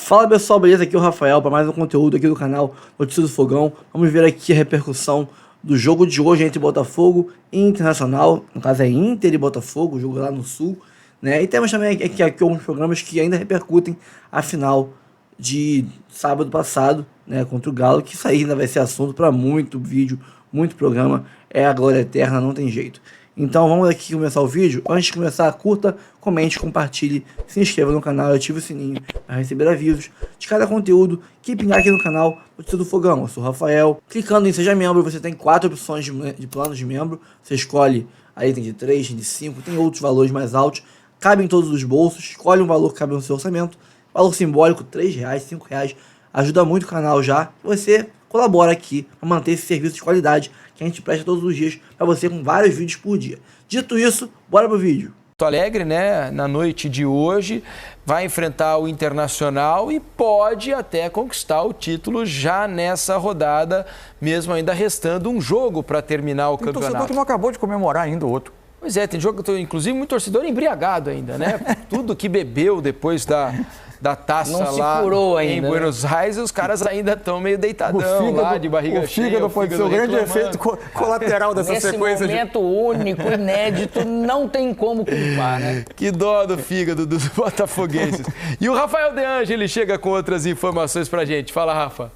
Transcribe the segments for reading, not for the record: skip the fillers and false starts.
Fala pessoal, beleza? Aqui é o Rafael para mais um conteúdo aqui do canal Notícias do Fogão. Vamos ver aqui a repercussão do jogo de hoje entre Botafogo e Internacional. No caso é Inter e Botafogo, o jogo lá no Sul, né? E temos também aqui alguns programas que ainda repercutem a final de sábado passado, né, contra o Galo, que isso aí ainda vai ser assunto para muito vídeo, muito programa. É a glória eterna, não tem jeito. Então vamos aqui começar o vídeo. Antes de começar, curta, comente, compartilhe, se inscreva no canal e ative o sininho para receber avisos de cada conteúdo que pingar aqui no canal Notícias do Fogão. Eu sou o Rafael. Clicando em Seja Membro, você tem 4 opções de planos de membro. Você escolhe, aí tem de 3, tem de 5, tem outros valores mais altos. Cabe em todos os bolsos, escolhe um valor que cabe no seu orçamento. Valor simbólico, R$3, R$5, ajuda muito o canal já. Você colabora aqui para manter esse serviço de qualidade que a gente presta todos os dias para você com vários vídeos por dia. Dito isso, bora pro vídeo. Porto Alegre, né, na noite de hoje, vai enfrentar o Internacional e pode até conquistar o título já nessa rodada, mesmo ainda restando um jogo para terminar o campeonato. Tem torcedor que não acabou de comemorar ainda o outro. Pois é, tem jogo, inclusive muito torcedor embriagado ainda, né? Tudo que bebeu depois da taça não lá se curou ainda, em Buenos Aires, os caras ainda estão meio deitadão lá, de barriga cheia. O fígado pode ser o grande efeito colateral dessa sequência. Nesse momento único, inédito, não tem como culpar, né? Que dó do fígado dos botafoguenses. E o Rafael De Angeli chega com outras informações pra gente. Fala, Rafa.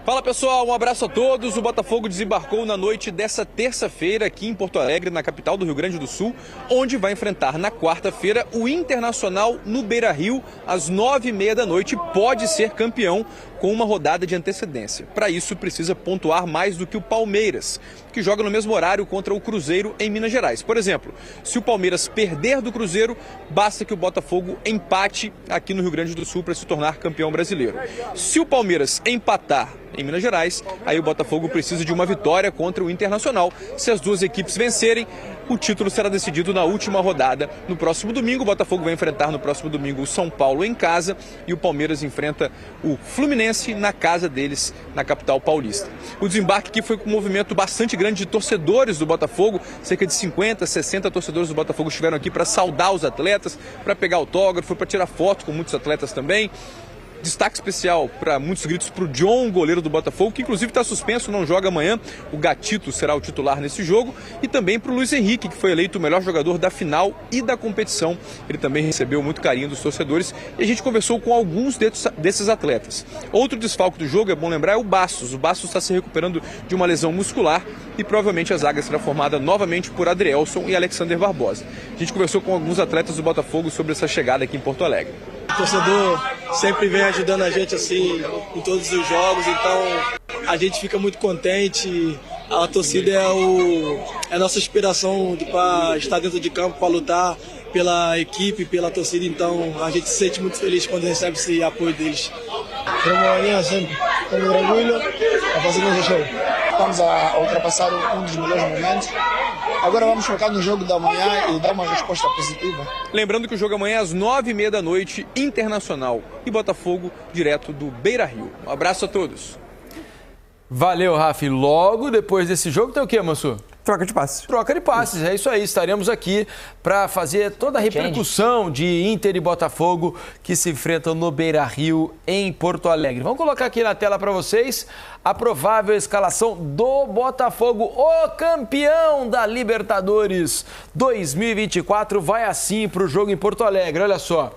Fala pessoal, um abraço a todos. O Botafogo desembarcou na noite dessa terça-feira aqui em Porto Alegre, na capital do Rio Grande do Sul, onde vai enfrentar na quarta-feira o Internacional no Beira-Rio, às 9h30 da noite. Pode ser campeão com uma rodada de antecedência. Para isso precisa pontuar mais do que o Palmeiras, que joga no mesmo horário contra o Cruzeiro em Minas Gerais. Por exemplo, se o Palmeiras perder do Cruzeiro, basta que o Botafogo empate aqui no Rio Grande do Sul para se tornar campeão brasileiro. Se o Palmeiras empatar em Minas Gerais, aí o Botafogo precisa de uma vitória contra o Internacional. Se as duas equipes vencerem, o título será decidido na última rodada. No próximo domingo, o Botafogo vai enfrentar no próximo domingo o São Paulo em casa e o Palmeiras enfrenta o Fluminense na casa deles, na capital paulista. O desembarque aqui foi com um movimento bastante grande de torcedores do Botafogo. Cerca de 50, 60 torcedores do Botafogo estiveram aqui para saudar os atletas, para pegar autógrafo, para tirar foto com muitos atletas também. Destaque especial para muitos gritos para o John, goleiro do Botafogo, que inclusive está suspenso, não joga amanhã. O Gatito será o titular nesse jogo. E também para o Luiz Henrique, que foi eleito o melhor jogador da final e da competição. Ele também recebeu muito carinho dos torcedores. E a gente conversou com alguns desses atletas. Outro desfalque do jogo, é bom lembrar, é o Bastos. O Bastos está se recuperando de uma lesão muscular e provavelmente a zaga será formada novamente por Adrielson e Alexander Barbosa. A gente conversou com alguns atletas do Botafogo sobre essa chegada aqui em Porto Alegre. O torcedor sempre vem ajudando a gente assim em todos os jogos, então a gente fica muito contente. A torcida é a nossa inspiração para estar dentro de campo, para lutar pela equipe, pela torcida, então a gente se sente muito feliz quando recebe esse apoio deles. Queremos ganhar sempre, estamos tranquilos a fazer nosso jogo. Estamos a ultrapassar um dos melhores momentos. Agora vamos focar no jogo da manhã e dar uma resposta positiva. Lembrando que o jogo amanhã é às 9h30 da noite, Internacional e Botafogo, direto do Beira-Rio. Um abraço a todos. Valeu, Rafa. Logo depois desse jogo tem o quê, Mansu? Troca de passes. Troca de passes, é isso aí. Estaremos aqui para fazer toda a repercussão de Inter e Botafogo que se enfrentam no Beira-Rio, em Porto Alegre. Vamos colocar aqui na tela para vocês a provável escalação do Botafogo, o campeão da Libertadores 2024. Vai assim para o jogo em Porto Alegre, olha só.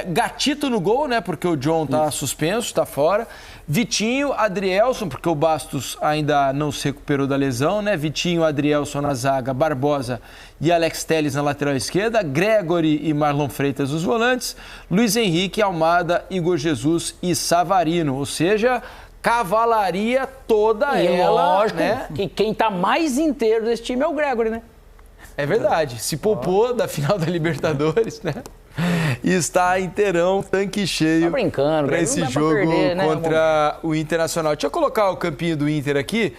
Gatito no gol, né? Porque o John tá suspenso, tá fora. Vitinho, Adrielson, porque o Bastos ainda não se recuperou da lesão, né? Vitinho, Adrielson na zaga, Barbosa e Alex Telles na lateral esquerda, Gregory e Marlon Freitas os volantes, Luiz Henrique, Almada, Igor Jesus e Savarino. Ou seja, cavalaria toda e ela, lógico, né? Que quem tá mais inteiro desse time é o Gregory, né? É verdade. Se poupou da final da Libertadores, né? E está inteirão, tanque cheio para esse jogo perder, né, contra o Internacional. Deixa eu colocar o campinho do Inter aqui,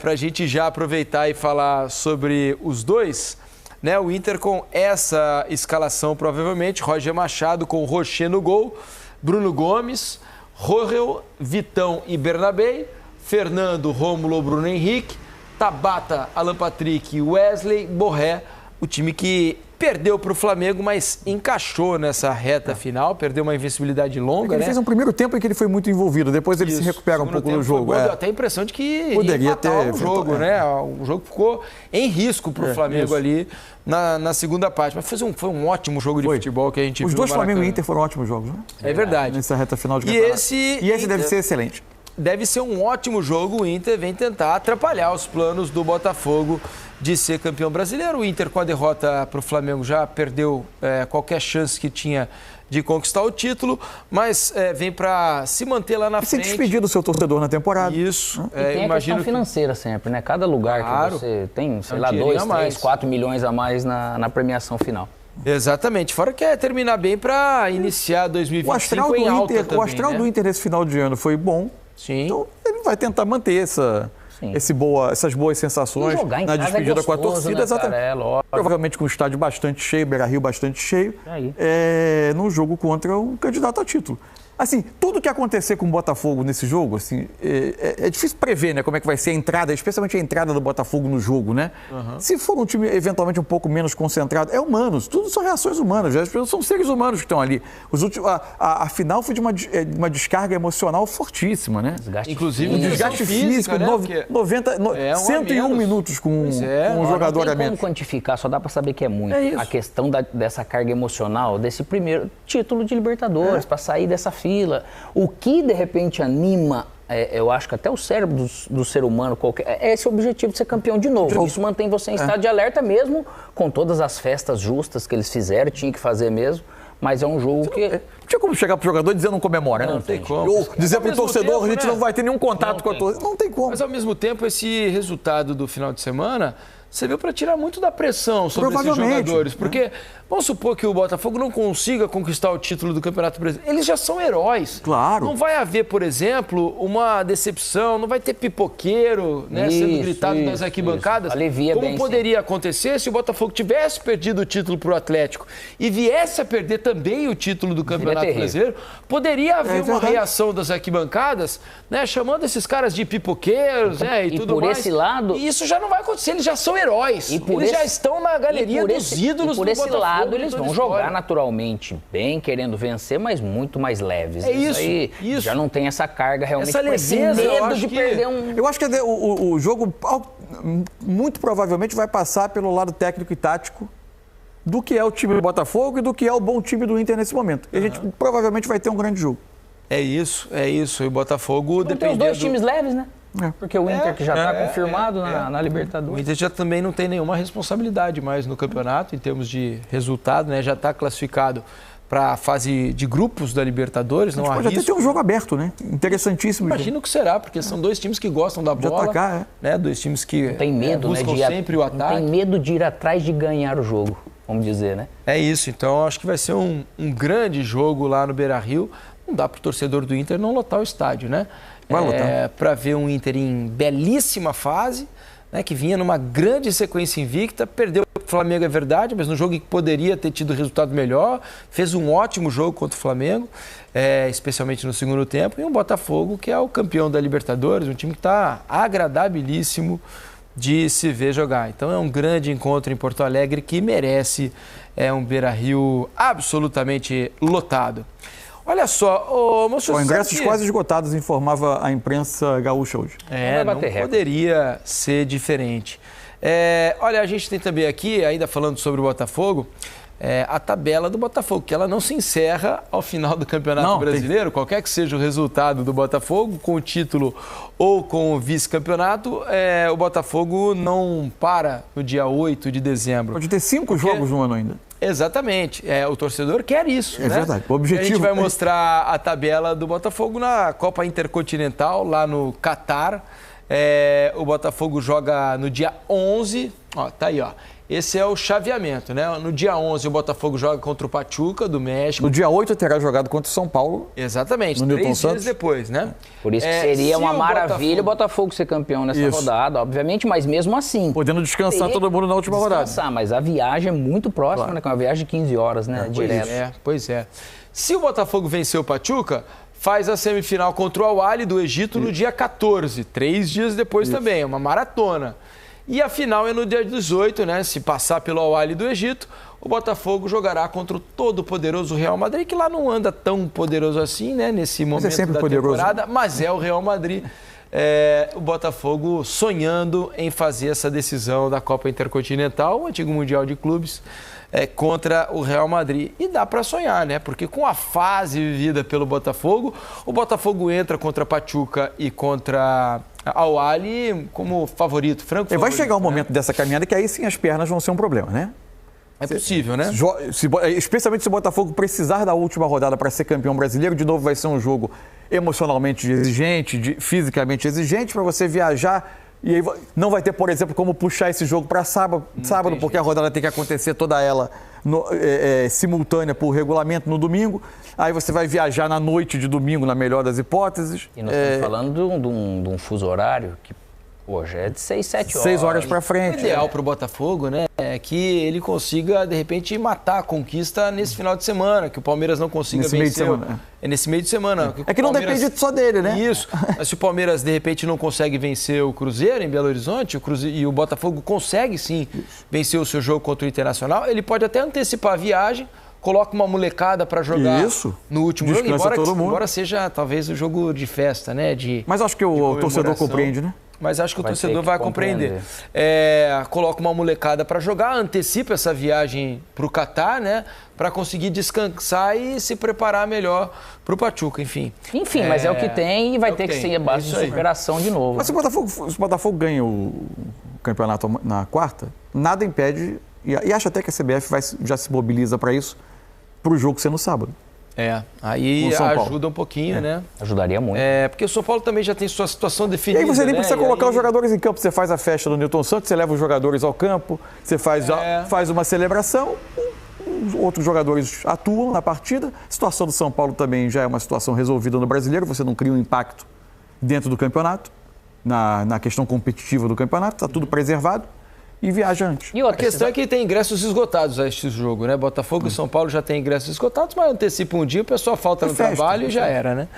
para a gente já aproveitar e falar sobre os dois. Né? O Inter com essa escalação, provavelmente, Roger Machado com Rocher no gol, Bruno Gomes, Rorel, Vitão e Bernabé, Fernando, Rômulo, Bruno Henrique, Tabata, Alan Patrick, Wesley, Borré, o time que Perdeu para o Flamengo, mas encaixou nessa reta final, perdeu uma invencibilidade longa, Ele né? fez um primeiro tempo em que ele foi muito envolvido, depois ele se recupera um pouco no jogo. Deu até a impressão de que poderia ter o jogo, né? O jogo ficou em risco para o Flamengo ali na segunda parte. Mas foi um ótimo jogo de futebol que a gente viu. Os dois no Maracanã. Flamengo e Inter foram ótimos jogos, né? É verdade. Nessa reta final de campeonato. E esse deve ser excelente. Deve ser um ótimo jogo. O Inter vem tentar atrapalhar os planos do Botafogo de ser campeão brasileiro. O Inter, com a derrota para o Flamengo, já perdeu qualquer chance que tinha de conquistar o título, mas vem para se manter lá na frente. Se despedir do seu torcedor na temporada. Isso. E tem a questão financeira sempre, né? Cada lugar que você tem, sei lá, 2, 3, 4 milhões a mais na premiação final. Exatamente. Fora que é terminar bem para iniciar 2025 em alta também, o astral do Inter nesse final de ano foi bom. Sim. Então ele vai tentar manter essas boas sensações na despedida com a torcida. Né, exatamente. Provavelmente com o estádio bastante cheio, Beira-Rio bastante cheio, num jogo contra um candidato a título. Assim, tudo que acontecer com o Botafogo nesse jogo, assim, é difícil prever, né, como é que vai ser a entrada, especialmente a entrada do Botafogo no jogo, né? Se for um time eventualmente um pouco menos concentrado, é humano, tudo são reações humanas, as pessoas são seres humanos que estão ali. A final foi de uma descarga emocional fortíssima, né? Inclusive um desgaste físico, né? 101 minutos com um jogador a menos. Não tem como quantificar, só dá para saber que é muito. A questão dessa carga emocional, desse primeiro título de Libertadores, para sair dessa fila. O que, de repente, anima, eu acho que até o cérebro do ser humano, é esse objetivo de ser campeão de novo. Isso mantém você em estado de alerta mesmo, com todas as festas justas que eles fizeram, tinha que fazer mesmo. Mas é um jogo que... Não tinha como chegar pro jogador e dizer não comemora, né? Não tem como. Ou dizer pro torcedor, a gente não vai ter nenhum contato com a torcida. Não tem como. Mas, ao mesmo tempo, esse resultado do final de semana serviu para tirar muito da pressão sobre esses jogadores. Porque vamos supor que o Botafogo não consiga conquistar o título do Campeonato Brasileiro. Eles já são heróis. Claro. Não vai haver, por exemplo, uma decepção, não vai ter pipoqueiro, né, sendo gritado nas arquibancadas. Alivia como bem, poderia acontecer se o Botafogo tivesse perdido o título para o Atlético e viesse a perder também o título do Campeonato Brasileiro, poderia haver uma reação das arquibancadas, né, chamando esses caras de pipoqueiros, né, e tudo por mais. esse lado... E isso já não vai acontecer, eles já são heróis. Eles já estão na galeria dos ídolos do Botafogo. E por esse lado, eles vão jogar naturalmente bem, querendo vencer, mas muito mais leves. Isso. Já não tem essa carga realmente. Essa leveza, medo de perder um... Eu acho que o jogo muito provavelmente vai passar pelo lado técnico e tático do que é o time do Botafogo e do que é o bom time do Inter nesse momento. E a gente provavelmente vai ter um grande jogo. É isso. E o Botafogo dependendo... Tem os dois times leves, né? Porque o Inter, que já está confirmado na Libertadores. O Inter já também não tem nenhuma responsabilidade mais no campeonato, em termos de resultado, né? Já está classificado para a fase de grupos da Libertadores. Não pode até ter um jogo aberto, né? Interessantíssimo. Imagino que será, porque são dois times que gostam da bola. De atacar, né? Dois times que não tem medo, buscam sempre o ataque. Não tem medo de ir atrás de ganhar o jogo, vamos dizer, né? É isso. Então, acho que vai ser um grande jogo lá no Beira-Rio. Não dá para o torcedor do Inter não lotar o estádio, né? Para ver um Inter em belíssima fase, né, que vinha numa grande sequência invicta, perdeu o Flamengo, é verdade, mas no jogo que poderia ter tido resultado melhor, fez um ótimo jogo contra o Flamengo, especialmente no segundo tempo, e um Botafogo que é o campeão da Libertadores, um time que está agradabilíssimo de se ver jogar. Então é um grande encontro em Porto Alegre que merece um Beira-Rio absolutamente lotado. Olha só, moço... ingressos quase esgotados, informava a imprensa gaúcha hoje. Não poderia ser diferente. Olha, a gente tem também aqui, ainda falando sobre o Botafogo, a tabela do Botafogo, que ela não se encerra ao final do Campeonato Brasileiro, qualquer que seja o resultado do Botafogo, com o título ou com o vice-campeonato, o Botafogo não para no dia 8 de dezembro. Pode ter 5 jogos no ano ainda. Exatamente. O torcedor quer isso. É verdade. O objetivo... A gente vai mostrar a tabela do Botafogo na Copa Intercontinental, lá no Catar. O Botafogo joga no dia 11. Tá aí, ó. Esse é o chaveamento, né? No dia 11, o Botafogo joga contra o Pachuca, do México. No dia 8, terá jogado contra o São Paulo. Exatamente, 3 dias depois, né? Por isso que seria uma maravilha o Botafogo ser campeão nessa rodada, obviamente, mas mesmo assim... Podendo descansar todo mundo na última rodada. Mas a viagem é muito próxima, né? Com uma viagem de 15 horas, né? Direto. Pois é. Se o Botafogo vencer o Pachuca, faz a semifinal contra o Al-Ahly do Egito no dia 14, 3 dias depois também, uma maratona. E a final é no dia 18, né? Se passar pelo Al-Ahly do Egito, o Botafogo jogará contra o todo-poderoso Real Madrid, que lá não anda tão poderoso assim, né, nesse momento da temporada, mas é o Real Madrid. O Botafogo sonhando em fazer essa decisão da Copa Intercontinental, o antigo Mundial de Clubes, contra o Real Madrid. E dá para sonhar, né? Porque com a fase vivida pelo Botafogo, o Botafogo entra contra Pachuca e contra Al Ahly como favorito, franco favorito. Vai chegar um momento dessa caminhada que aí sim as pernas vão ser um problema, né? É possível, né? Especialmente se o Botafogo precisar da última rodada para ser campeão brasileiro, de novo vai ser um jogo emocionalmente exigente, fisicamente exigente, para você viajar. E aí não vai ter, por exemplo, como puxar esse jogo para sábado, porque a rodada tem que acontecer toda ela simultânea por regulamento no domingo. Aí você vai viajar na noite de domingo, na melhor das hipóteses. E nós estamos falando de um fuso horário que hoje é de 6, 7 horas. 6 horas para frente. O ideal para o Botafogo, né, é que ele consiga, de repente, matar a conquista nesse final de semana, que o Palmeiras não consiga vencer. Meio de semana. É nesse meio de semana. É que não depende só dele, né? Isso. Mas se o Palmeiras, de repente, não consegue vencer o Cruzeiro em Belo Horizonte, e o Botafogo consegue, sim, vencer o seu jogo contra o Internacional, ele pode até antecipar a viagem, coloca uma molecada para jogar no último jogo, embora seja, talvez, o jogo de festa, né? Mas acho que o torcedor compreende, né? Mas acho que o torcedor vai compreender. Coloca uma molecada para jogar, antecipa essa viagem para o Catar, né? Para conseguir descansar e se preparar melhor para o Pachuca, enfim. Mas é o que tem e vai ter que ser a base de superação de novo. Mas se o Botafogo ganha o campeonato na quarta, nada impede, e acho até que a CBF já se mobiliza para isso, para o jogo ser no sábado. Aí ajuda um pouquinho, né? Ajudaria muito. Porque o São Paulo também já tem sua situação definida. E aí você nem precisa colocar os jogadores em campo. Você faz a festa do Newton Santos, você leva os jogadores ao campo, você faz uma celebração, os outros jogadores atuam na partida. A situação do São Paulo também já é uma situação resolvida no Brasileiro, você não cria um impacto dentro do campeonato, na questão competitiva do campeonato, está tudo preservado. E viaja antes. A questão é que tem ingressos esgotados a este jogo, né? Botafogo e São Paulo já tem ingressos esgotados, mas antecipa um dia, o pessoal falta no trabalho e já era, né?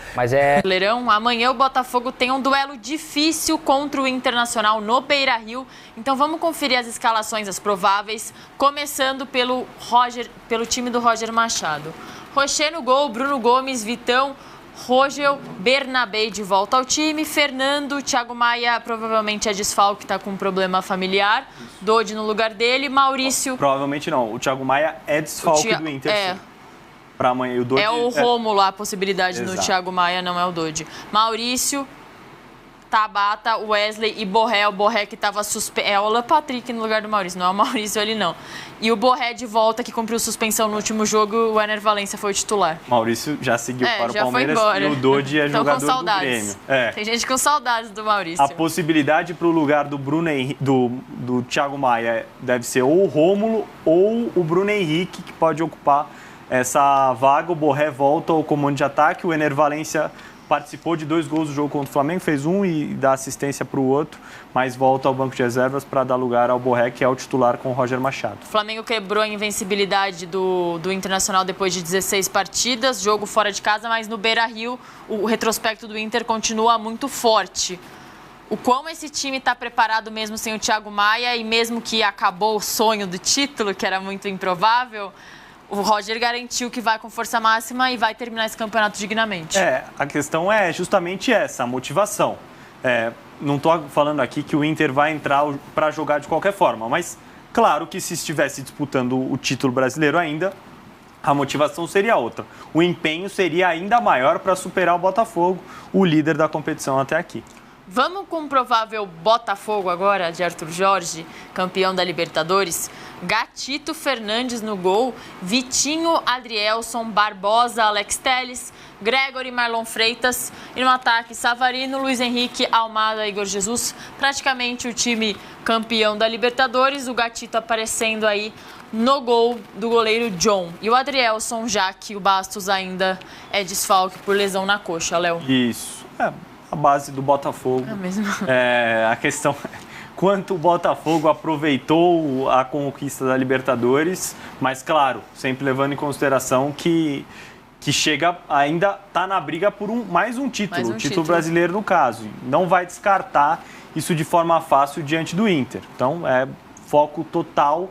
Leirão, amanhã o Botafogo tem um duelo difícil contra o Internacional no Beira-Rio. Então vamos conferir as escalações, as prováveis, começando pelo time do Roger Machado. Rocher no gol, Bruno Gomes, Vitão, Rogel, Bernabé de volta ao time, Fernando, Thiago Maia provavelmente é desfalque, está com um problema familiar, Dodi no lugar dele, Maurício... Provavelmente não, o Thiago Maia é desfalque do Inter. Para amanhã, o Dodi... É o Rômulo a possibilidade no Thiago Maia, não é o Dodi. Maurício, Tabata, Wesley e Borré. O Borré que estava suspenso. É o Alan Patrick no lugar do Maurício, não é o Maurício ali não. E o Borré de volta, que cumpriu suspensão no último jogo, o Ener Valencia foi o titular. Maurício já seguiu para o Palmeiras e o Dodi é jogador do Grêmio. Tem gente com saudades do Maurício. A possibilidade para o lugar do do Thiago Maia deve ser ou o Rômulo ou o Bruno Henrique, que pode ocupar essa vaga. O Borré volta ao comando de ataque, o Ener Valencia participou de 2 gols do jogo contra o Flamengo, fez um e dá assistência para o outro, mas volta ao banco de reservas para dar lugar ao Borré, que é o titular com o Roger Machado. O Flamengo quebrou a invencibilidade do Internacional depois de 16 partidas, jogo fora de casa, mas no Beira-Rio o retrospecto do Inter continua muito forte. O quão esse time está preparado mesmo sem o Thiago Maia e mesmo que acabou o sonho do título, que era muito improvável... O Roger garantiu que vai com força máxima e vai terminar esse campeonato dignamente. A questão é justamente essa, a motivação. Não estou falando aqui que o Inter vai entrar para jogar de qualquer forma, mas claro que se estivesse disputando o título brasileiro ainda, a motivação seria outra. O empenho seria ainda maior para superar o Botafogo, o líder da competição até aqui. Vamos com o provável Botafogo agora, de Arthur Jorge, campeão da Libertadores. Gatito Fernandes no gol, Vitinho, Adrielson, Barbosa, Alex Telles, Gregory, Marlon Freitas. E no ataque, Savarino, Luiz Henrique, Almada, Igor Jesus. Praticamente o time campeão da Libertadores. O Gatito aparecendo aí no gol do goleiro John. E o Adrielson, já que o Bastos ainda é desfalque por lesão na coxa, Léo. Isso, a base do Botafogo. É mesmo. A questão é quanto o Botafogo aproveitou a conquista da Libertadores, mas claro, sempre levando em consideração que chega, ainda está na briga por mais um título, o título brasileiro no caso. Não vai descartar isso de forma fácil diante do Inter. Então, foco total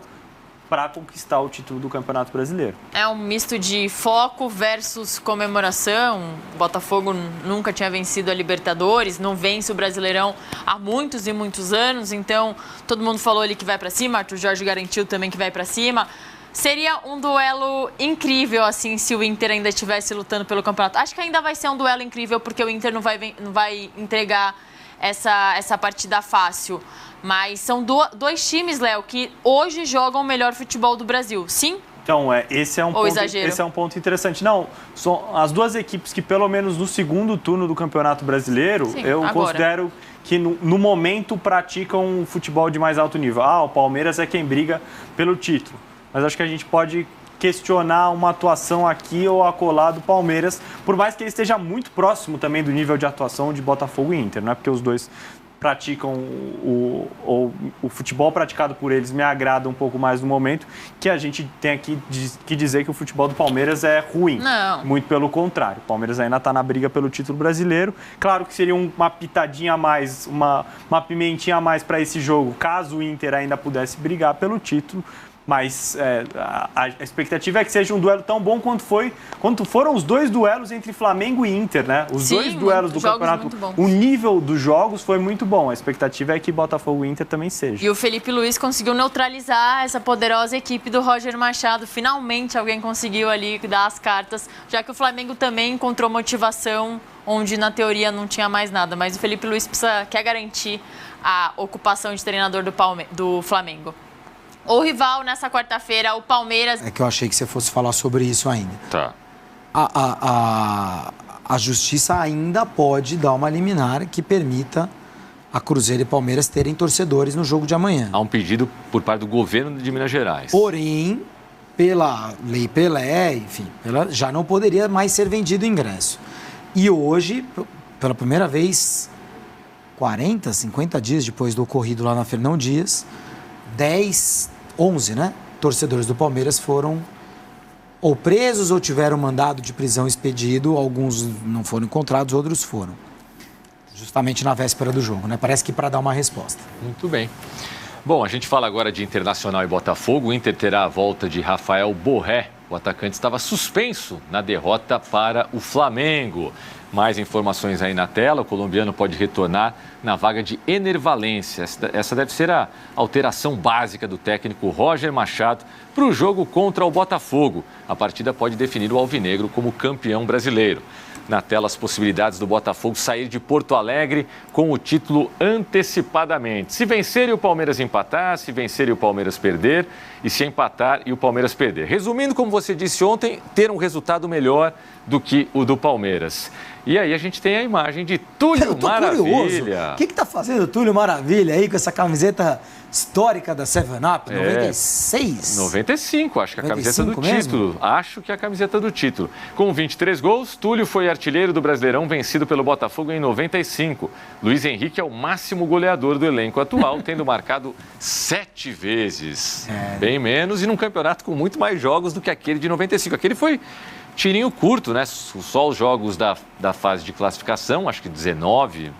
para conquistar o título do Campeonato Brasileiro. É um misto de foco versus comemoração. O Botafogo nunca tinha vencido a Libertadores, não vence o Brasileirão há muitos e muitos anos, então todo mundo falou ali que vai para cima, Arthur Jorge garantiu também que vai para cima. Seria um duelo incrível, assim, se o Inter ainda estivesse lutando pelo campeonato. Acho que ainda vai ser um duelo incrível, porque o Inter não vai entregar essa partida fácil. Mas são dois times, Léo, que hoje jogam o melhor futebol do Brasil. Sim? Então, esse é um ponto interessante. Não, são as duas equipes que, pelo menos no segundo turno do Campeonato Brasileiro, sim, eu considero que no momento praticam um futebol de mais alto nível. O Palmeiras é quem briga pelo título. Mas acho que a gente pode questionar uma atuação aqui ou acolá do Palmeiras, por mais que ele esteja muito próximo também do nível de atuação de Botafogo e Inter, não é porque os dois praticam o futebol praticado por eles me agrada um pouco mais no momento, que a gente tem aqui que dizer que o futebol do Palmeiras é ruim. Não. Muito pelo contrário. O Palmeiras ainda está na briga pelo título brasileiro. Claro que seria uma pitadinha a mais, uma pimentinha a mais para esse jogo, caso o Inter ainda pudesse brigar pelo título. Mas a expectativa é que seja um duelo tão bom quanto foram os dois duelos entre Flamengo e Inter, né? Os dois duelos do campeonato, o nível dos jogos foi muito bom. A expectativa é que Botafogo e Inter também seja. E o Felipe Luiz conseguiu neutralizar essa poderosa equipe do Roger Machado. Finalmente alguém conseguiu ali dar as cartas, já que o Flamengo também encontrou motivação onde na teoria não tinha mais nada. Mas o Felipe Luiz quer garantir a ocupação de treinador do Flamengo. O rival nessa quarta-feira, o Palmeiras. É que eu achei que você fosse falar sobre isso ainda. Tá. A Justiça ainda pode dar uma liminar que permita a Cruzeiro e Palmeiras terem torcedores no jogo de amanhã. Há um pedido por parte do governo de Minas Gerais. Porém, pela Lei Pelé, enfim, já não poderia mais ser vendido ingresso. E hoje, pela primeira vez, 40, 50 dias depois do ocorrido lá na Fernão Dias, 11, né? Torcedores do Palmeiras foram ou presos ou tiveram mandado de prisão expedido. Alguns não foram encontrados, outros foram. Justamente na véspera do jogo, né? Parece que para dar uma resposta. Muito bem. Bom, a gente fala agora de Internacional e Botafogo. O Inter terá a volta de Rafael Borré. O atacante estava suspenso na derrota para o Flamengo. Mais informações aí na tela. O colombiano pode retornar na vaga de Ener Valencia. Essa deve ser a alteração básica do técnico Roger Machado para o jogo contra o Botafogo. A partida pode definir o alvinegro como campeão brasileiro. Na tela, as possibilidades do Botafogo sair de Porto Alegre com o título antecipadamente. Se vencer e o Palmeiras empatar, se vencer e o Palmeiras perder, e se empatar e o Palmeiras perder. Resumindo, como você disse ontem, ter um resultado melhor do que o do Palmeiras. E aí a gente tem a imagem de Túlio Maravilha. O que está fazendo o Túlio Maravilha aí com essa camiseta histórica da 7-Up, 96? 95, acho que é a camiseta do mesmo? título. Acho que é a camiseta do título. Com 23 gols, Túlio foi artilheiro do Brasileirão vencido pelo Botafogo em 95. Luiz Henrique é o máximo goleador do elenco atual, tendo marcado 7 vezes. Bem menos e num campeonato com muito mais jogos do que aquele de 95. Aquele foi tirinho curto, né? Só os jogos da fase de classificação, acho que 19,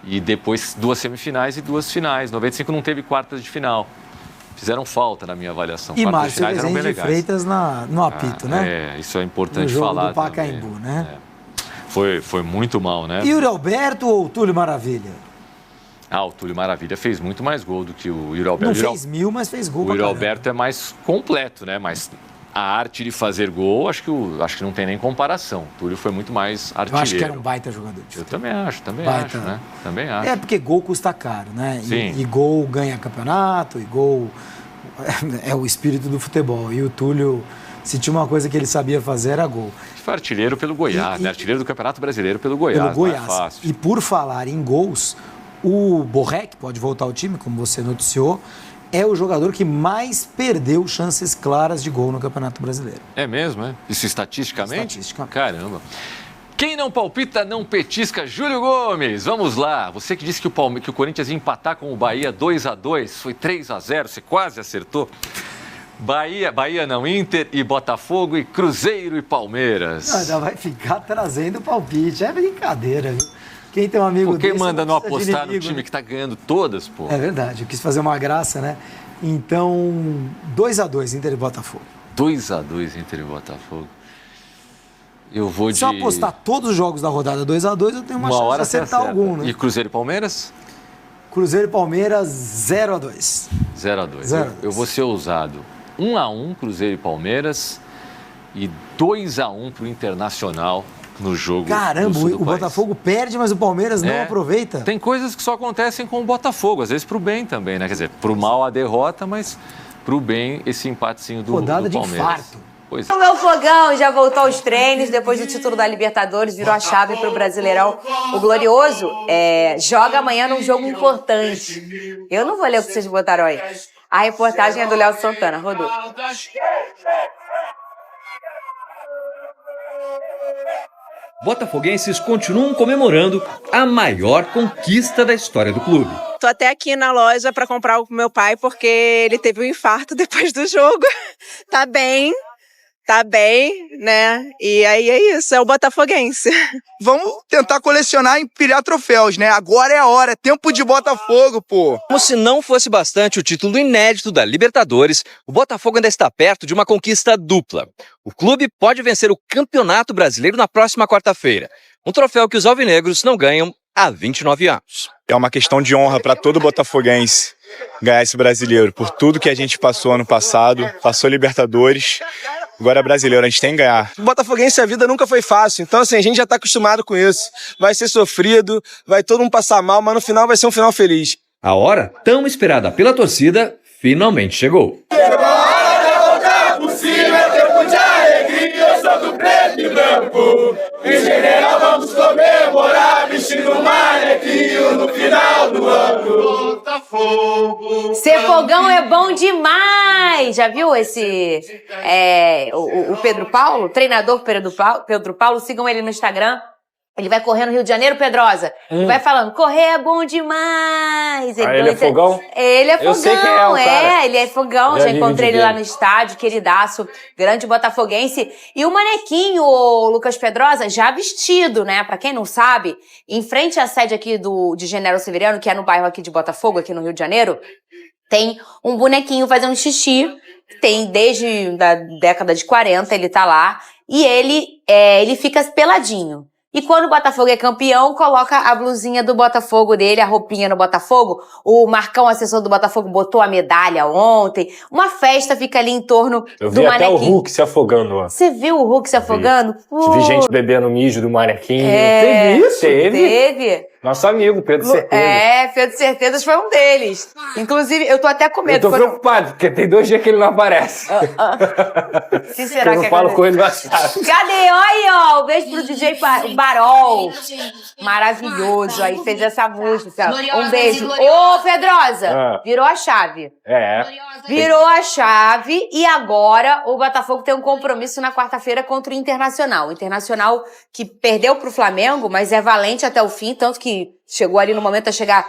e depois 2 semifinais e 2 finais. 95 não teve quartas de final. Fizeram falta na minha avaliação. E quartas de finais eram bem legais. Freitas no apito, né? Isso é importante no jogo falar do Pacaembu, também, né? Foi muito mal, né? Yuri Alberto ou Túlio Maravilha? O Túlio Maravilha fez muito mais gol do que o Yuri Alberto. Não fez 1000, mas fez gol. O Yuri Alberto é mais completo, né? Mas a arte de fazer gol, acho que não tem nem comparação. O Túlio foi muito mais artilheiro. Eu acho que era um baita jogador de futebol. Eu também acho, né? Também acho. É porque gol custa caro, né? Sim. E gol ganha campeonato, e gol é o espírito do futebol. E o Túlio, se tinha uma coisa que ele sabia fazer, era gol. Foi artilheiro pelo Goiás, né? Artilheiro do Campeonato Brasileiro pelo Goiás. Pelo Goiás. Não é fácil. E por falar em gols, o Borré, que pode voltar ao time, como você noticiou, é o jogador que mais perdeu chances claras de gol no Campeonato Brasileiro. É mesmo, é? Isso estatisticamente? Estatisticamente. Caramba. Quem não palpita, não petisca. Júlio Gomes, vamos lá. Você que disse que o Corinthians ia empatar com o Bahia 2-2, foi 3-0, você quase acertou. Bahia não, Inter e Botafogo e Cruzeiro e Palmeiras. Ainda vai ficar trazendo palpite, é brincadeira, viu? Quem tem um amigo desse... Quem manda não precisa de apostar inimigo, no time que tá ganhando todas, pô? É verdade, eu quis fazer uma graça, né? Então, 2-2 Inter e Botafogo. 2-2 Inter e Botafogo. Eu vou Se eu apostar todos os jogos da rodada 2-2, eu tenho uma chance de acertar algum, né? E Cruzeiro e Palmeiras? Cruzeiro e Palmeiras, 0-2. 0-2. Eu vou ser ousado. 1-1 Cruzeiro e Palmeiras e 2-1 pro Internacional no jogo. Caramba, do sul do o país. Botafogo perde, mas o Palmeiras não aproveita. Tem coisas que só acontecem com o Botafogo, às vezes pro bem também, né? Quer dizer, pro mal a derrota, mas pro bem esse empatezinho do Palmeiras. Rodada de infarto. Pois. O meu fogão já voltou aos treinos depois do título da Libertadores, virou a chave para o Brasileirão. O Glorioso joga amanhã num jogo importante. Eu não vou ler o que vocês botaram aí. A reportagem é do Léo Santana. Rodou. Botafoguenses continuam comemorando a maior conquista da história do clube. Tô até aqui na loja para comprar algo pro meu pai, porque ele teve um infarto depois do jogo. Tá bem, né? E aí é isso, é o botafoguense. Vamos tentar colecionar e empilhar troféus, né? Agora é a hora, é tempo de Botafogo, pô. Como se não fosse bastante o título inédito da Libertadores, o Botafogo ainda está perto de uma conquista dupla. O clube pode vencer o Campeonato Brasileiro na próxima quarta-feira, um troféu que os alvinegros não ganham há 29 anos. É uma questão de honra para todo botafoguense ganhar esse brasileiro, por tudo que a gente passou ano passado, passou Libertadores. Agora é brasileiro, a gente tem que ganhar. O botafoguense, a vida nunca foi fácil. Então, assim, a gente já tá acostumado com isso. Vai ser sofrido, vai todo mundo passar mal, mas no final vai ser um final feliz. A hora tão esperada pela torcida finalmente chegou. Chegou a hora de voltar por cima, é tempo de alegria, eu sou do preto e branco. Em general vamos comemorar, vestindo um manequinho no final do ano. Botafogo. Ser fogão é bom demais! Já viu esse... o Pedro Paulo, o treinador Pedro Paulo, sigam ele no Instagram. Ele vai correr no Rio de Janeiro, Pedrosa. Ele vai falando, correr é bom demais. Ele é fogão? Ele é fogão, eu sei quem é o cara. Ele é fogão. Já encontrei ele lá no estádio, queridaço, grande botafoguense. E o manequinho, o Lucas Pedrosa, já vestido, né? Pra quem não sabe, em frente à sede aqui de General Severiano, que é no bairro aqui de Botafogo, aqui no Rio de Janeiro, tem um bonequinho fazendo xixi. Tem desde a década de 40, ele tá lá. E ele fica peladinho. E quando o Botafogo é campeão, coloca a blusinha do Botafogo dele, a roupinha no Botafogo. O Marcão, assessor do Botafogo, botou a medalha ontem. Uma festa fica ali em torno eu do vi manequim. Até o Hulk se afogando lá. Você viu o Hulk se afogando? Vi gente bebendo mijo do manequim. Teve isso? Teve. Nosso amigo, Pedro Certezas. Pedro Certezas foi um deles. Inclusive, eu tô até com medo. Eu tô preocupado, porque tem 2 dias que ele não aparece. Se será eu não falo com ele no WhatsApp. Cadê? Olha, ó, um beijo pro DJ Barol. Maravilhoso. Aí fez essa música. Um beijo. Ô, Pedrosa, virou a chave. Virou a chave e agora o Botafogo tem um compromisso na quarta-feira contra o Internacional. O Internacional que perdeu pro Flamengo, mas é valente até o fim, tanto que chegou ali no momento a chegar...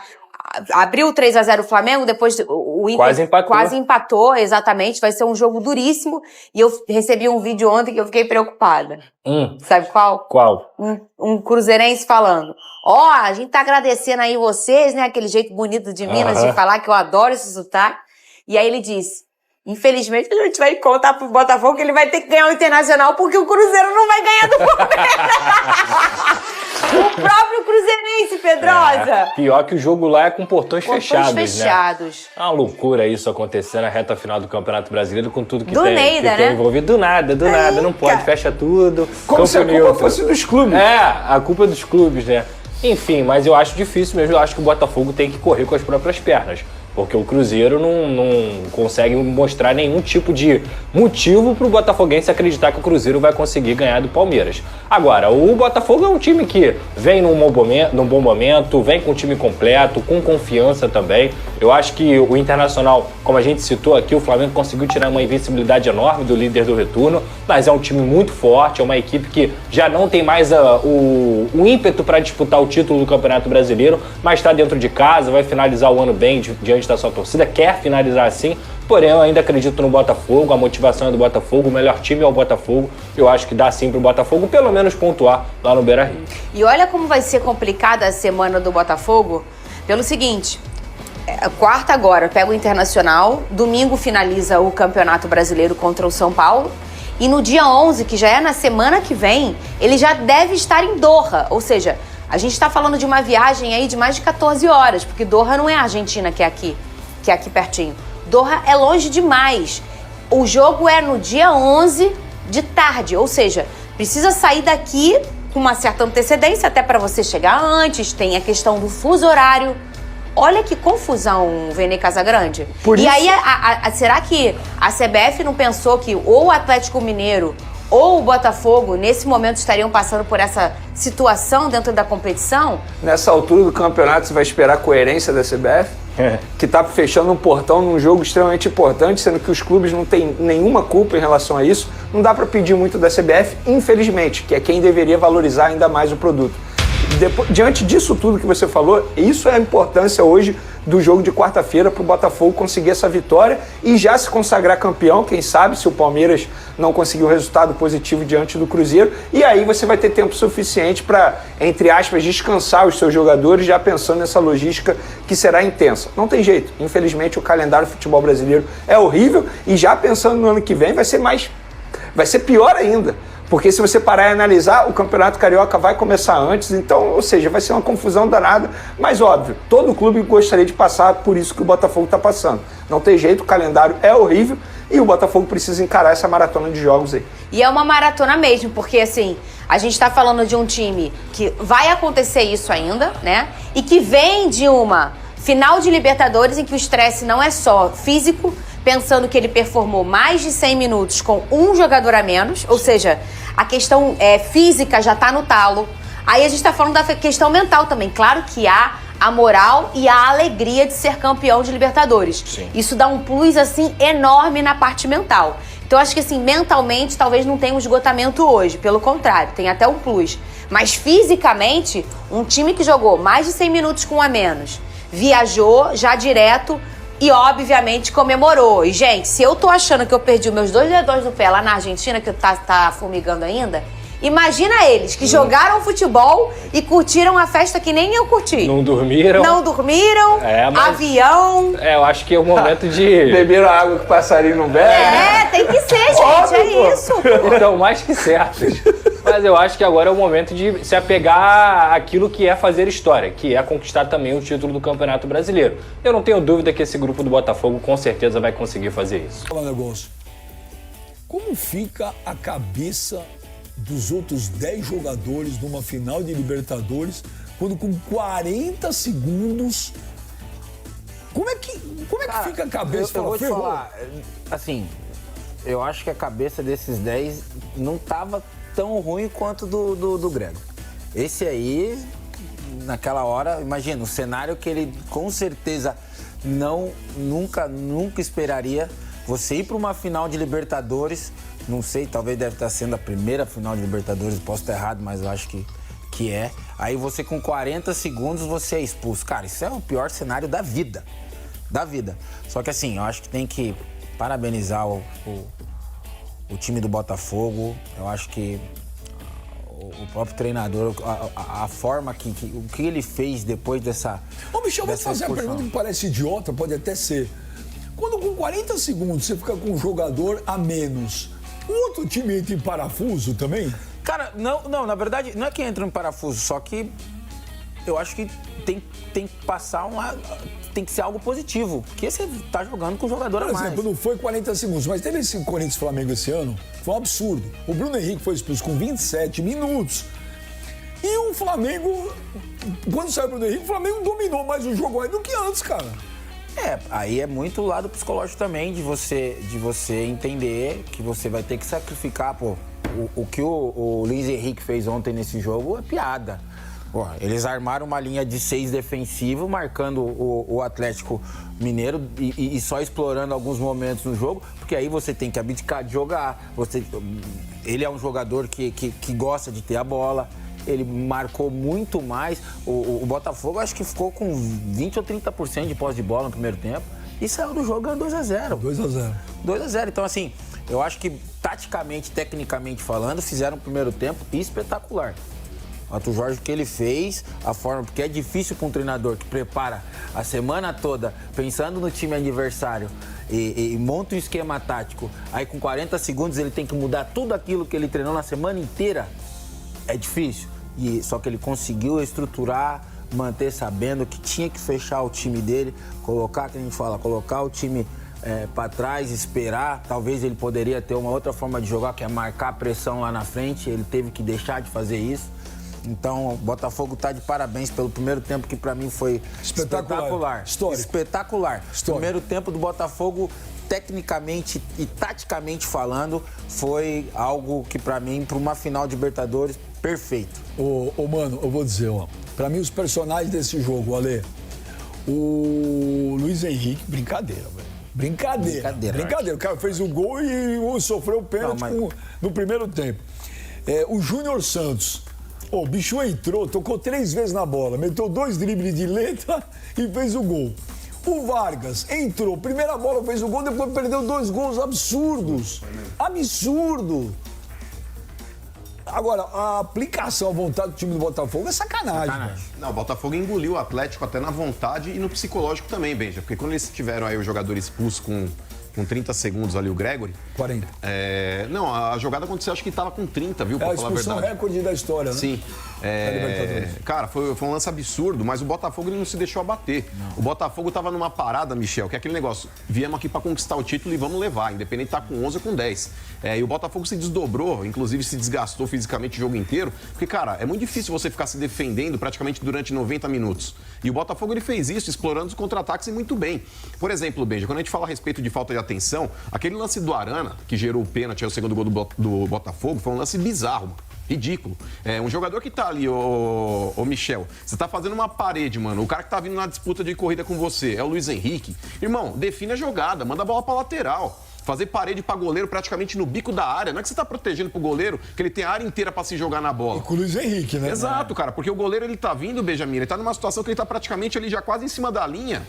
Abriu 3-0 o Flamengo, depois o Inter quase empatou, exatamente. Vai ser um jogo duríssimo. E eu recebi um vídeo ontem que eu fiquei preocupada. Sabe qual? Qual? Um cruzeirense falando. A gente tá agradecendo aí vocês, né? Aquele jeito bonito de Minas de falar, que eu adoro esse sotaque. E aí ele disse... Infelizmente, a gente vai contar pro Botafogo que ele vai ter que ganhar o Internacional porque o Cruzeiro não vai ganhar do Palmeiras. O próprio cruzeirense, Pedrosa. Pior que o jogo lá é com portões fechados, né? É uma loucura isso acontecer na reta final do Campeonato Brasileiro com tudo que do tem, Neida, tem envolvido. Do nada, não pode, fecha tudo. Como se a culpa fosse dos clubes. A culpa é dos clubes, né? Enfim, mas eu acho difícil mesmo, eu acho que o Botafogo tem que correr com as próprias pernas. Porque o Cruzeiro não consegue mostrar nenhum tipo de motivo para o botafoguense acreditar que o Cruzeiro vai conseguir ganhar do Palmeiras. Agora, o Botafogo é um time que vem num bom momento, vem com o time completo, com confiança também. Eu acho que o Internacional, como a gente citou aqui, o Flamengo conseguiu tirar uma invencibilidade enorme do líder do retorno, mas é um time muito forte, é uma equipe que já não tem mais o ímpeto para disputar o título do Campeonato Brasileiro, mas está dentro de casa, vai finalizar o ano bem diante da sua torcida, quer finalizar assim, porém eu ainda acredito no Botafogo, a motivação é do Botafogo, o melhor time é o Botafogo, eu acho que dá sim pro Botafogo pelo menos pontuar lá no Beira-Rio. E olha como vai ser complicada a semana do Botafogo, pelo seguinte, quarta agora pega o Internacional, domingo finaliza o Campeonato Brasileiro contra o São Paulo, e no dia 11, que já é na semana que vem, ele já deve estar em Doha, ou seja, a gente está falando de uma viagem aí de mais de 14 horas, porque Doha não é a Argentina que é aqui pertinho. Doha é longe demais. O jogo é no dia 11 de tarde, ou seja, precisa sair daqui com uma certa antecedência até para você chegar antes, tem a questão do fuso horário. Olha que confusão, Vene Casagrande. E aí, será que a CBF não pensou que ou o Atlético Mineiro ou o Botafogo, nesse momento, estariam passando por essa situação dentro da competição? Nessa altura do campeonato, você vai esperar a coerência da CBF? Que está fechando um portão num jogo extremamente importante, sendo que os clubes não têm nenhuma culpa em relação a isso. Não dá para pedir muito da CBF, infelizmente, que é quem deveria valorizar ainda mais o produto. Diante disso tudo que você falou, isso é a importância hoje do jogo de quarta-feira para o Botafogo conseguir essa vitória e já se consagrar campeão, quem sabe, se o Palmeiras não conseguir um resultado positivo diante do Cruzeiro, e aí você vai ter tempo suficiente para, entre aspas, descansar os seus jogadores, já pensando nessa logística que será intensa. Não tem jeito, infelizmente o calendário do futebol brasileiro é horrível, e já pensando no ano que vem vai ser pior ainda. Porque se você parar e analisar, o Campeonato Carioca vai começar antes, então, ou seja, vai ser uma confusão danada, mas óbvio, todo clube gostaria de passar por isso que o Botafogo está passando. Não tem jeito, o calendário é horrível e o Botafogo precisa encarar essa maratona de jogos aí. E é uma maratona mesmo, porque assim, a gente está falando de um time que vai acontecer isso ainda, né? E que vem de uma final de Libertadores em que o estresse não é só físico, pensando que ele performou mais de 100 minutos com um jogador a menos, ou seja, a questão física já está no talo. Aí a gente está falando da questão mental também. Claro que há a moral e a alegria de ser campeão de Libertadores. Sim. Isso dá um plus, assim, enorme na parte mental. Então, acho que, assim, mentalmente, talvez não tenha um esgotamento hoje. Pelo contrário, tem até um plus. Mas, fisicamente, um time que jogou mais de 100 minutos com um a menos, viajou já direto e, obviamente, comemorou. E, gente, se eu tô achando que eu perdi os meus 2 dedões do pé lá na Argentina, que tá fumigando ainda, imagina eles que jogaram futebol e curtiram a festa que nem eu curti. Não dormiram. Não dormiram, avião. Eu acho que é o momento de... Beberam a água que o passarinho não bebe. Tem que ser, gente, óbvio, isso. Então, mais que certos. Mas eu acho que agora é o momento de se apegar àquilo que é fazer história, que é conquistar também o título do Campeonato Brasileiro. Eu não tenho dúvida que esse grupo do Botafogo com certeza vai conseguir fazer isso. Fala um negócio. Como fica a cabeça dos outros 10 jogadores numa final de Libertadores, quando com 40 segundos... Como é que fica a cabeça? Eu vou te falar, assim, eu acho que a cabeça desses 10 não estava tão ruim quanto do Grego. Esse aí, naquela hora, imagina, o cenário que ele com certeza nunca esperaria, você ir para uma final de Libertadores, não sei, talvez deve estar sendo a primeira final de Libertadores, posso estar errado, mas eu acho que é. Aí você com 40 segundos você é expulso. Cara, isso é o pior cenário da vida. Só que assim, eu acho que tem que parabenizar o time do Botafogo. Eu acho que o próprio treinador, a forma o que ele fez depois dessa... Ô, Michel, vou te fazer uma pergunta que parece idiota, pode até ser. Quando com 40 segundos você fica com um jogador a menos, o outro time entra em parafuso também? Cara, não, na verdade, não é que entra em parafuso, só que eu acho que tem que passar tem que ser algo positivo, porque você tá jogando com um jogador a mais. Por exemplo, não foi 40 segundos, mas teve esse Corinthians e Flamengo esse ano, foi um absurdo. O Bruno Henrique foi expulso com 27 minutos. E o Flamengo, quando saiu o Bruno Henrique, o Flamengo dominou mais o jogo aí do que antes, cara. Aí é muito o lado psicológico também, de você entender que você vai ter que sacrificar, o que o Luiz Henrique fez ontem nesse jogo é piada. Eles armaram uma linha de 6 defensivo, marcando o Atlético Mineiro e só explorando alguns momentos no jogo, porque aí você tem que abdicar de jogar. Ele é um jogador que gosta de ter a bola, ele marcou muito mais. O Botafogo acho que ficou com 20 ou 30% de posse de bola no primeiro tempo e saiu do jogo ganhando 2-0. 2-0. Então, assim, eu acho que taticamente, tecnicamente falando, fizeram um primeiro tempo espetacular. O Arthur Jorge, o que ele fez, a forma, porque é difícil para um treinador que prepara a semana toda pensando no time adversário e monta um esquema tático, aí com 40 segundos ele tem que mudar tudo aquilo que ele treinou na semana inteira. É difícil. Só que ele conseguiu estruturar, manter sabendo que tinha que fechar o time dele, colocar, que a gente fala, colocar o time para trás, esperar. Talvez ele poderia ter uma outra forma de jogar, que é marcar a pressão lá na frente. Ele teve que deixar de fazer isso. Então, o Botafogo está de parabéns pelo primeiro tempo, que para mim foi espetacular. Espetacular. Primeiro tempo do Botafogo, tecnicamente e taticamente falando, foi algo que para mim, para uma final de Libertadores, perfeito. Mano, eu vou dizer, ó, para mim os personagens desse jogo, Ale, o Luiz Henrique, brincadeira, velho. Brincadeira. O cara fez o gol e sofreu o pênalti no primeiro tempo. O Júnior Santos, o bicho entrou, tocou 3 vezes na bola, meteu 2 dribles de letra e fez o gol. O Vargas entrou, primeira bola fez o gol, depois perdeu 2 gols absurdos. Absurdo. Agora, a aplicação à vontade do time do Botafogo é sacanagem. Não, o Botafogo engoliu o Atlético até na vontade e no psicológico também, Benja. Porque quando eles tiveram aí o jogador expulso com 30 segundos ali, o Gregory... 40. Não, a jogada aconteceu, acho que estava com 30, viu? Pra falar a verdade. Recorde da história, né? Sim. Cara, foi um lance absurdo, mas o Botafogo ele não se deixou abater. Não. O Botafogo tava numa parada, Michel, que é aquele negócio, viemos aqui para conquistar o título e vamos levar, independente de estar com 11 ou com 10. E o Botafogo se desdobrou, inclusive se desgastou fisicamente o jogo inteiro, porque, cara, é muito difícil você ficar se defendendo praticamente durante 90 minutos. E o Botafogo ele fez isso, explorando os contra-ataques e muito bem. Por exemplo, Benja, quando a gente fala a respeito de falta de atenção, aquele lance do Arana, que gerou o pênalti, o segundo gol do Botafogo, foi um lance bizarro. Ridículo. Um jogador que tá ali, ô Michel, você tá fazendo uma parede, mano. O cara que tá vindo na disputa de corrida com você é o Luiz Henrique. Irmão, define a jogada, manda a bola pra lateral. Fazer parede pra goleiro praticamente no bico da área. Não é que você tá protegendo pro goleiro, que ele tem a área inteira pra se jogar na bola. E com o Luiz Henrique, né? Exato, cara, porque o goleiro ele tá vindo, Benjamin, ele tá numa situação que ele tá praticamente ali já quase em cima da linha.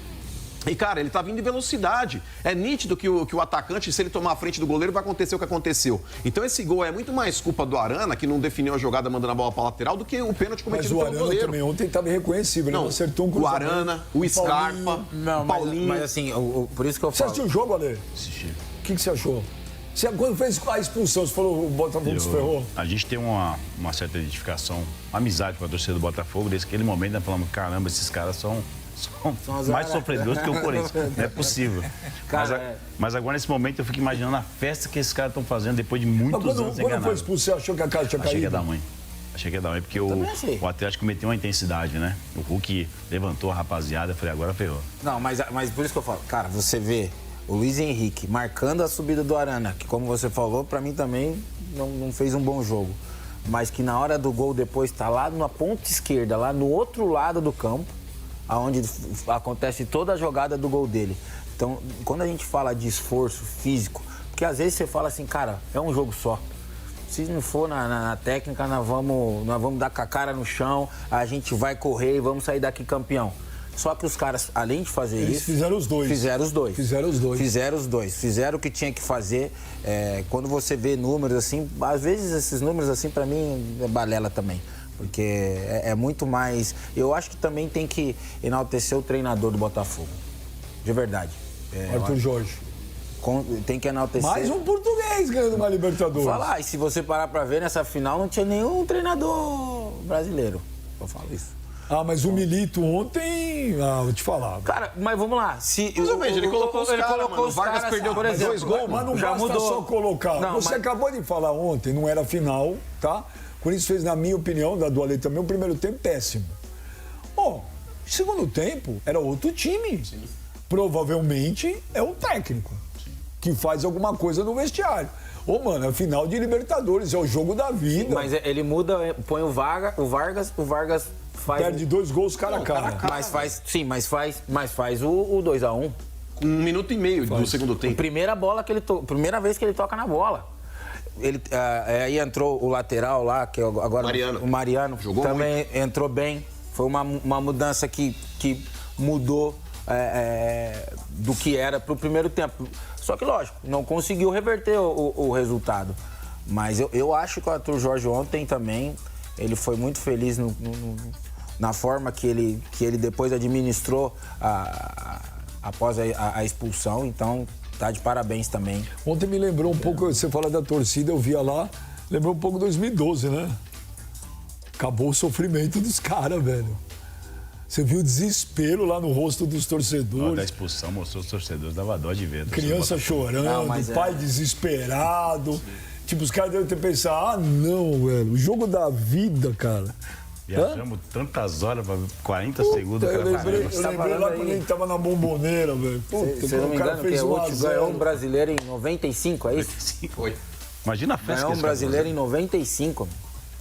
E, cara, ele tá vindo em velocidade. É nítido que o atacante, se ele tomar a frente do goleiro, vai acontecer o que aconteceu. Então, esse gol é muito mais culpa do Arana, que não definiu a jogada mandando a bola pra lateral, do que o pênalti cometido pelo goleiro. Mas o Arana também ontem tava irreconhecível, não acertou um cruzamento. O Arana, o Scarpa, o Paulinho. Mas assim, por isso que eu falo... Você assistiu o jogo, Ale? Assisti. O que você achou? Quando fez a expulsão, você falou o Botafogo se ferrou? A gente tem uma certa identificação, uma amizade com a torcida do Botafogo. Desde aquele momento, nós falamos, caramba, esses caras são mais sofredores que o Corinthians. Não é possível. Mas agora, nesse momento, eu fico imaginando a festa que esses caras estão fazendo depois de muitos anos enganados. Quando foi expulso, você achou que a casa tinha caído? Achei que ia dar ruim. Achei que ia dar ruim, porque o Atlético meteu uma intensidade, né? O Hulk levantou a rapaziada, eu falei, agora ferrou. Não, mas por isso que eu falo, cara, você vê o Luiz Henrique marcando a subida do Arana, que como você falou, pra mim também não fez um bom jogo. Mas que na hora do gol depois tá lá na ponta esquerda, lá no outro lado do campo, onde acontece toda a jogada do gol dele. Então, quando a gente fala de esforço físico, porque às vezes você fala assim, cara, é um jogo só. Se não for na técnica, nós vamos dar com a cara no chão, a gente vai correr e vamos sair daqui campeão. Só que os caras, além de fazer isso... Fizeram os dois. Fizeram os dois. Fizeram o que tinha que fazer. Quando você vê números assim, às vezes esses números assim, pra mim, é balela também. Porque é muito mais... Eu acho que também tem que enaltecer o treinador do Botafogo. De verdade. Arthur Jorge. Tem que enaltecer... Mais um português ganhando uma Libertadores. E se você parar pra ver, nessa final não tinha nenhum treinador brasileiro. Eu falo isso. Mas o Milito ontem... vou te falar. Cara, mas vamos lá. Ele colocou os caras, mano. O Vargas perdeu por exemplo 2 gols, mas não já basta mudou. só colocar. Você acabou de falar ontem, não era final, tá? O Corinthians fez, na minha opinião, da do Ale também, um primeiro tempo péssimo. Segundo tempo, era outro time. Sim. Provavelmente é o técnico que faz alguma coisa no vestiário. Mano, é final de Libertadores, é o jogo da vida. Sim, mas ele muda, põe o Vargas faz... Perde 2 gols cara a cara. Mas faz o 2-1. Com 1 minuto e meio do segundo tempo. Primeira vez que ele toca na bola. Aí entrou o lateral lá, que agora o Mariano jogou também muito. Entrou bem. Foi uma mudança que mudou do que era pro primeiro tempo. Só que, lógico, não conseguiu reverter o resultado. Mas eu acho que o Arthur Jorge ontem também, Ele foi muito feliz na forma que ele depois administrou após a expulsão, então tá de parabéns também. Ontem me lembrou um pouco, você fala da torcida, eu via lá, lembrou um pouco 2012, né? Acabou o sofrimento dos caras, velho. Você viu o desespero lá no rosto dos torcedores. Da expulsão mostrou os torcedores, dava dó de ver. Criança chorando, pai desesperado. Tipo, os caras devem ter pensado, não, velho, o jogo da vida, cara. Viajamos tantas horas, 40 segundos. Eu lembrei lá quando ele tava na Bomboneira, velho. Se não me engano, que o último ganhou um brasileiro em 95, é isso? 95. Imagina a festa. Ganhou um brasileiro em 95.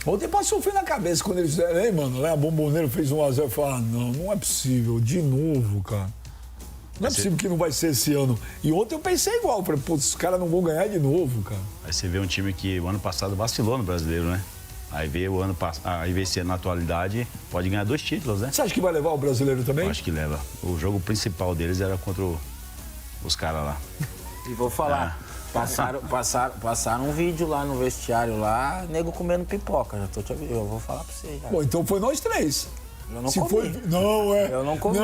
Ontem passou o fim na cabeça quando eles fizeram, hein, mano? Lá a Bomboneira fez 1-0 e falou, não é possível, de novo, cara. Não é possível que não vai ser esse ano. E ontem eu pensei igual, falei, pô, os caras não vão ganhar de novo, cara. Aí você vê um time que o ano passado vacilou no brasileiro, né? Aí vê esse ano na atualidade, pode ganhar 2 títulos, né? Você acha que vai levar o brasileiro também? Eu acho que leva. O jogo principal deles era contra os caras lá. E vou falar, passaram um vídeo lá no vestiário lá, nego comendo pipoca, eu vou falar pra você. Bom, então foi nós 3. Eu não comi. Não, é. Eu não comi,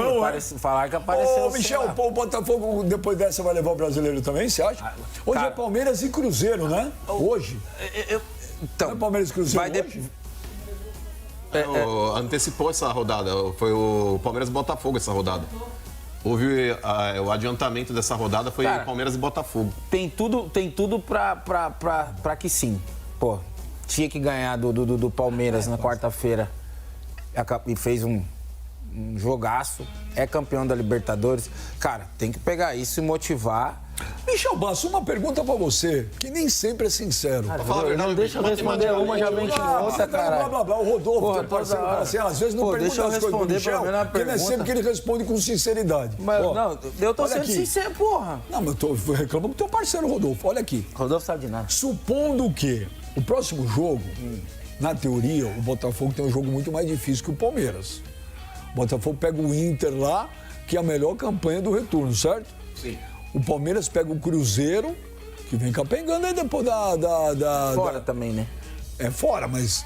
falar que apareceu. Ô, Michel, o Botafogo depois dessa vai levar o brasileiro também, você acha? Hoje é Palmeiras e Cruzeiro, né? Hoje. Então, não é Palmeiras e Cruzeiro hoje? Antecipou essa rodada, foi o Palmeiras e Botafogo essa rodada. Houve o adiantamento dessa rodada, foi Palmeiras e Botafogo. Tem tudo pra que sim. Pô, tinha que ganhar do Palmeiras na quarta-feira e fez um jogaço, é campeão da Libertadores. Cara, tem que pegar isso e motivar. Michel Basso, uma pergunta pra você, que nem sempre é sincero. Não deixa eu responder uma, já vem outra, cara. O Rodolfo, teu parceiro, fala assim, às vezes não pergunta as coisas do Michel, porque não é sempre que ele responde com sinceridade. Mas, não, eu tô sendo sincero, porra. Não, mas eu tô reclamando do teu parceiro, Rodolfo. Olha aqui. Rodolfo sabe de nada. Supondo que o próximo jogo, na teoria, o Botafogo tem um jogo muito mais difícil que o Palmeiras. O Botafogo pega o Inter lá, que é a melhor campanha do retorno, certo? Sim. O Palmeiras pega o Cruzeiro, que vem capengando aí depois Fora também, né? É fora, mas...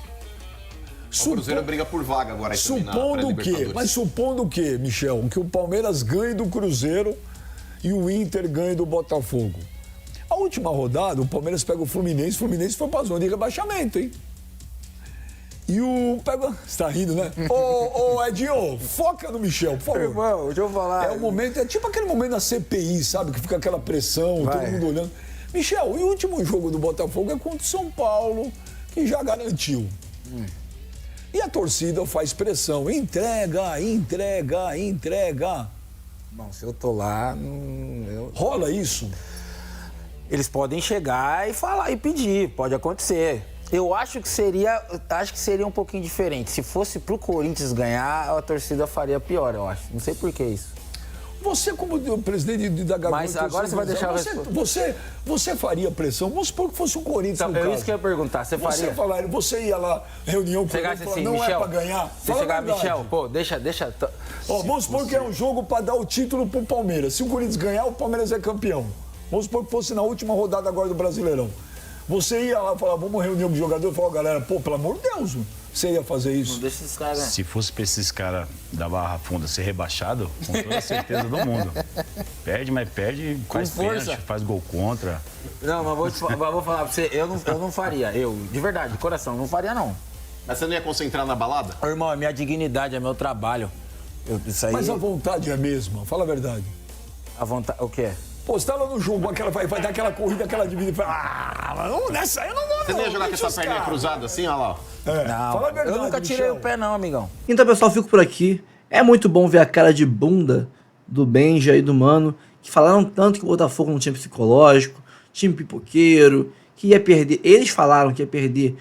O Cruzeiro briga por vaga agora. Supondo que, Michel, que o Palmeiras ganhe do Cruzeiro e o Inter ganhe do Botafogo. A última rodada, o Palmeiras pega o Fluminense foi pra zona de rebaixamento, hein? E o... Você tá rindo, né? Ô, Edinho, foca no Michel, por favor. Irmão, deixa eu falar. É o momento, é tipo aquele momento da CPI, sabe? Que fica aquela pressão, todo mundo olhando. Michel, e o último jogo do Botafogo é contra o São Paulo, que já garantiu. E a torcida faz pressão. Entrega. Bom, se eu tô lá... Rola isso? Eles podem chegar e falar e pedir, pode acontecer. Eu acho que seria um pouquinho diferente. Se fosse pro Corinthians ganhar, a torcida faria pior, eu acho. Não sei por que isso. Você, como presidente da Gaviões... Mas agora você vai deixar... Você faria pressão? Vamos supor que fosse o Corinthians, no caso. Isso que eu ia perguntar. Você ia lá, reunião com ele, assim, não Michel, é pra ganhar? Você chegar, Michel, pô, deixa... Vamos supor que é um jogo pra dar o título pro Palmeiras. Se o Corinthians ganhar, o Palmeiras é campeão. Vamos supor que fosse na última rodada agora do Brasileirão. Você ia lá e falar, vamos reunir o jogador e falar, galera, pô, pelo amor de Deus, você ia fazer isso? Não deixa esses caras... Se fosse pra esses caras da Barra Funda ser rebaixado, com toda a certeza do mundo. Perde, mas perde, faz pênalti, faz gol contra. Não, mas vou falar pra você, eu não faria. Eu, de verdade, de coração, não faria não. Mas você não ia concentrar na balada? Irmão, é minha dignidade, é meu trabalho. Isso aí... Mas a vontade é a mesma, fala a verdade. A vontade, o quê? Pô, você tá lá no jogo, vai dar aquela corrida, aquela dividida e fala, não, nessa aí eu não vou. Você não ia jogar com essa perninha cruzada assim, olha lá? Não, fala a verdade, eu nunca tirei o pé não, amigão. Então, pessoal, fico por aqui. É muito bom ver a cara de bunda do Benja e do Mano, que falaram tanto que o Botafogo não tinha psicológico, time pipoqueiro, que ia perder. Eles falaram que ia perder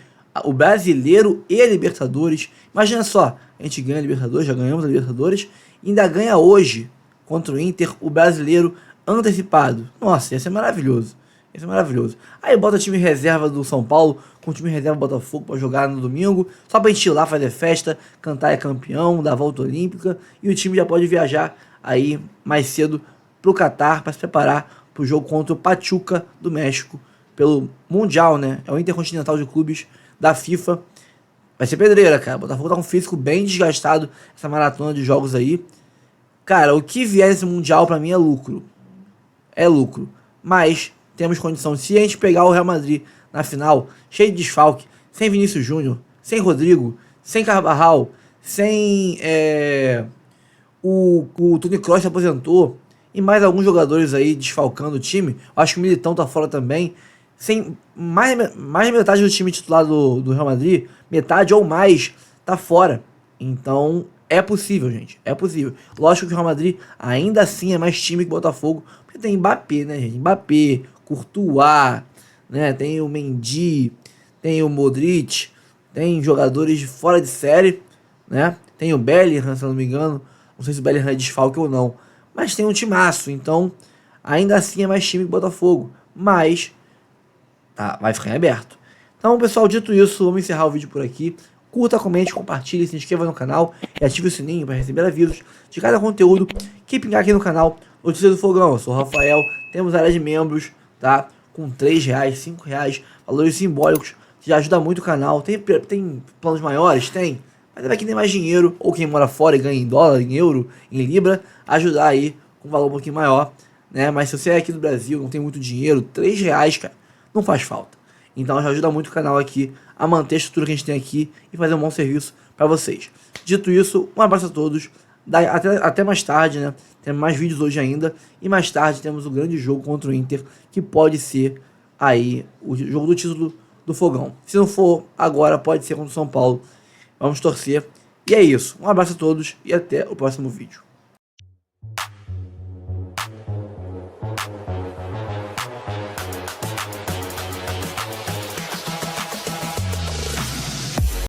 o Brasileiro e a Libertadores. Imagina só, a gente ganha a Libertadores, já ganhamos a Libertadores, e ainda ganha hoje contra o Inter o Brasileiro antecipado. Nossa, ia ser maravilhoso. Ia ser maravilhoso. Aí bota o time reserva do São Paulo com o time reserva do Botafogo pra jogar no domingo, só pra gente ir lá fazer festa, cantar é campeão, dar a volta olímpica, e o time já pode viajar aí mais cedo pro Catar para se preparar pro jogo contra o Pachuca do México pelo Mundial, né? É o Intercontinental de Clubes da FIFA. vai ser pedreira, cara. O Botafogo tá com um físico bem desgastado, essa maratona de jogos aí. Cara, o que vier nesse Mundial pra mim é lucro. É lucro. Mas temos condição. Se a gente pegar o Real Madrid na final, cheio de desfalque, sem Vinícius Júnior, sem Rodrigo, sem Carvajal, sem o Toni Kroos se aposentou, e mais alguns jogadores aí desfalcando o time, eu acho que o Militão tá fora também, sem mais metade do time titular do Real Madrid, metade ou mais, tá fora. Então, é possível, gente. É possível. Lógico que o Real Madrid ainda assim é mais time que o Botafogo, porque tem Mbappé, né, gente? Mbappé, Courtois, né? Tem o Mendy, tem o Modric, tem jogadores de fora de série, né? Tem o Bellingham, se eu não me engano. Não sei se o Bellingham é desfalque ou não. Mas tem um timaço. Então, ainda assim é mais time que o Botafogo. Mas, tá, vai ficar em aberto. Então, pessoal, dito isso, vamos encerrar o vídeo por aqui. Curta, comente, compartilhe, se inscreva no canal e ative o sininho para receber avisos de cada conteúdo que pingar aqui no canal Notícias do Fogão. Eu sou o Rafael, temos área de membros, tá? Com R$3, R$5, valores simbólicos, que já ajuda muito o canal. Tem planos maiores? Tem. Mas é quem tem mais dinheiro, ou quem mora fora e ganha em dólar, em euro, em libra, ajudar aí com um valor um pouquinho maior, né? Mas se você é aqui do Brasil, não tem muito dinheiro, R$3, cara, não faz falta. Então já ajuda muito o canal aqui a manter a estrutura que a gente tem aqui e fazer um bom serviço para vocês. Dito isso, um abraço a todos. Até mais tarde, né? Temos mais vídeos hoje ainda. E mais tarde temos o grande jogo contra o Inter, que pode ser aí o jogo do título do Fogão. Se não for agora, pode ser contra o São Paulo. Vamos torcer. E é isso. Um abraço a todos e até o próximo vídeo.